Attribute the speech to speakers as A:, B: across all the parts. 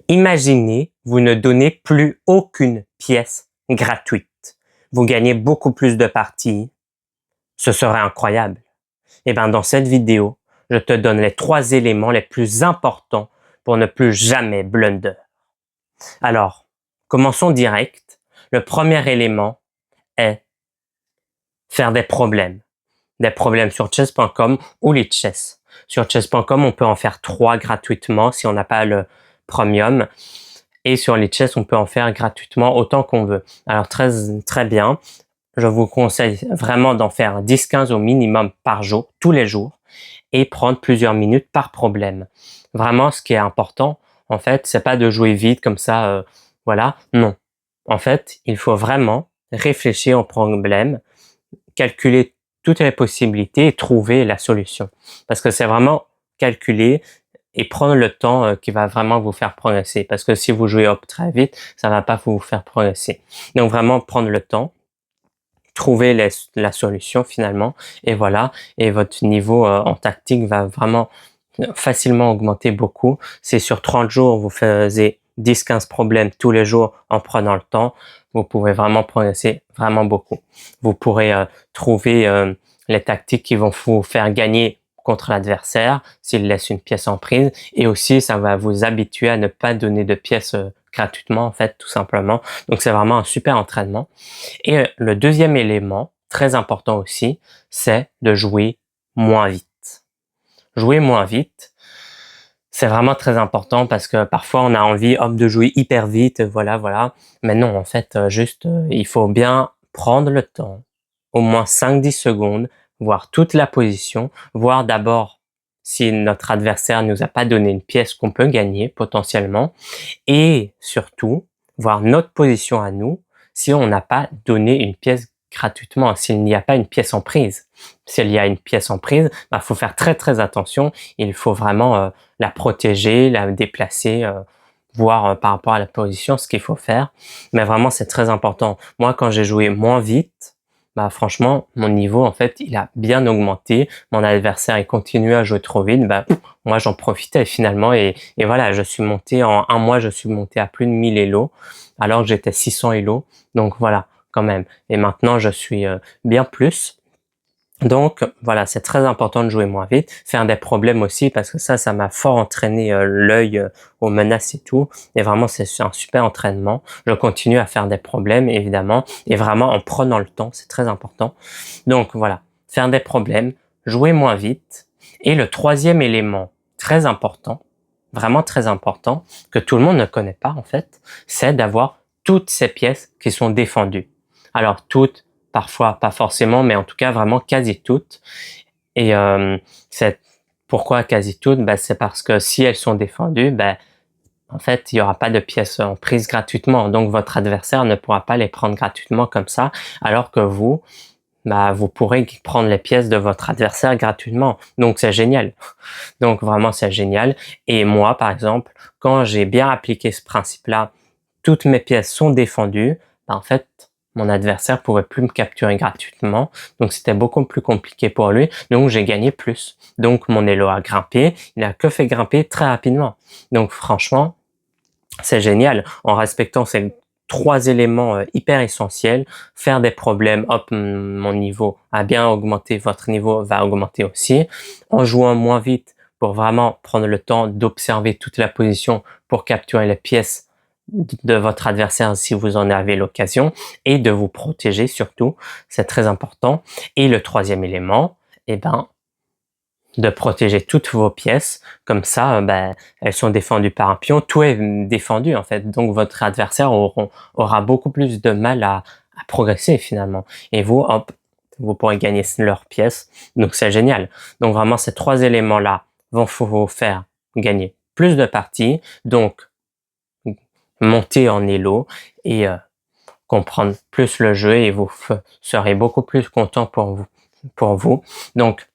A: Imaginez, vous ne donnez plus aucune pièce gratuite. Vous gagnez beaucoup plus de parties. Ce serait incroyable. Et bien, dans cette vidéo, je te donne les 3 éléments les plus importants pour ne plus jamais blunder. Alors, commençons direct. Le premier élément est faire des problèmes. Des problèmes sur chess.com ou les chess. Sur chess.com, on peut en faire 3 gratuitement si on n'a pas le premium. Et sur les chess, on peut en faire gratuitement autant qu'on veut. Alors très bien, je vous conseille vraiment d'en faire 10-15 au minimum par jour, tous les jours, et prendre plusieurs minutes par problème. Vraiment, ce qui est important, en fait, c'est pas de jouer vite comme ça, voilà, non. En fait, il faut vraiment réfléchir au problème, calculer toutes les possibilités et trouver la solution. Parce que c'est vraiment calculer et prendre le temps qui va vraiment vous faire progresser. Parce que si vous jouez hop très vite, ça va pas vous faire progresser. Donc vraiment prendre le temps, trouver la solution finalement, et voilà. Et votre niveau en tactique va vraiment facilement augmenter beaucoup. C'est sur 30 jours, vous faisiez 10-15 problèmes tous les jours en prenant le temps. Vous pouvez vraiment progresser vraiment beaucoup. Vous pourrez trouver les tactiques qui vont vous faire gagner contre l'adversaire s'il laisse une pièce en prise, et aussi ça va vous habituer à ne pas donner de pièces gratuitement en fait, tout simplement. Donc c'est vraiment un super entraînement. Et le deuxième élément très important aussi, c'est de jouer moins vite. Jouer moins vite, c'est vraiment très important parce que parfois on a envie de jouer hyper vite, voilà. Mais non, en fait, il faut bien prendre le temps, au moins 5-10 secondes, voir toute la position, voir d'abord si notre adversaire nous a pas donné une pièce qu'on peut gagner potentiellement, et surtout voir notre position à nous, si on n'a pas donné une pièce gratuitement, s'il n'y a pas une pièce en prise. S'il y a une pièce en prise, faut faire très attention. Il faut vraiment la protéger, la déplacer, voir par rapport à la position ce qu'il faut faire. Mais vraiment, c'est très important. Moi, quand j'ai joué moins vite, franchement, mon niveau, en fait, il a bien augmenté. Mon adversaire, il continuait à jouer trop vite. Moi, j'en profitais finalement. Et voilà, je suis monté, en un mois, je suis monté à plus de 1000 Elo, alors que j'étais 600 Elo. Donc voilà, quand même. Et maintenant, je suis bien plus. Donc voilà, c'est très important de jouer moins vite, faire des problèmes aussi parce que ça m'a fort entraîné l'œil aux menaces et tout. Et vraiment, c'est un super entraînement. Je continue à faire des problèmes évidemment, et vraiment en prenant le temps, c'est très important. Donc voilà, faire des problèmes, jouer moins vite. Et le troisième élément très important, vraiment très important, que tout le monde ne connaît pas en fait, c'est d'avoir toutes ces pièces qui sont défendues. Alors toutes, parfois pas forcément, mais en tout cas vraiment quasi toutes. Et c'est pourquoi quasi toutes? C'est parce que si elles sont défendues, en fait, il y aura pas de pièces en prise gratuitement. Donc votre adversaire ne pourra pas les prendre gratuitement comme ça, alors que vous, vous pourrez prendre les pièces de votre adversaire gratuitement. Donc c'est génial. Donc vraiment c'est génial. Et moi, par exemple, quand j'ai bien appliqué ce principe-là, toutes mes pièces sont défendues, en fait, mon adversaire pouvait plus me capturer gratuitement. Donc c'était beaucoup plus compliqué pour lui. Donc j'ai gagné plus. Donc mon elo a grimpé. Il a que fait grimper très rapidement. Donc franchement, c'est génial. En respectant ces 3 éléments hyper essentiels, faire des problèmes, hop, mon niveau a bien augmenté, votre niveau va augmenter aussi. En jouant moins vite pour vraiment prendre le temps d'observer toute la position pour capturer les pièces de votre adversaire si vous en avez l'occasion, et de vous protéger surtout, c'est très important. Et le troisième élément, de protéger toutes vos pièces, comme ça, elles sont défendues par un pion, tout est défendu en fait, donc votre adversaire aura beaucoup plus de mal à progresser finalement, et vous, hop, vous pourrez gagner leurs pièces, donc c'est génial. Donc vraiment, ces 3 éléments-là vont vous faire gagner plus de parties, donc monter en elo et comprendre plus le jeu, et vous serez beaucoup plus content pour vous. Donc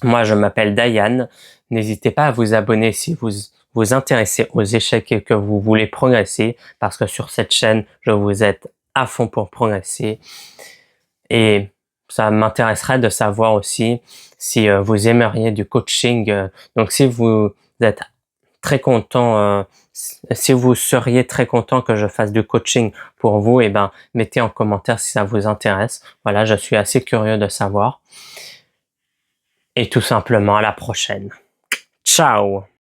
A: moi, je m'appelle Dayan. N'hésitez pas à vous abonner si vous vous intéressez aux échecs et que vous voulez progresser, parce que sur cette chaîne, je vous aide à fond pour progresser. Et ça m'intéresserait de savoir aussi si vous aimeriez du coaching. Donc si vous êtes très content Si vous seriez très content que je fasse du coaching pour vous, eh ben, mettez en commentaire si ça vous intéresse. Voilà, je suis assez curieux de savoir. Et tout simplement, à la prochaine. Ciao!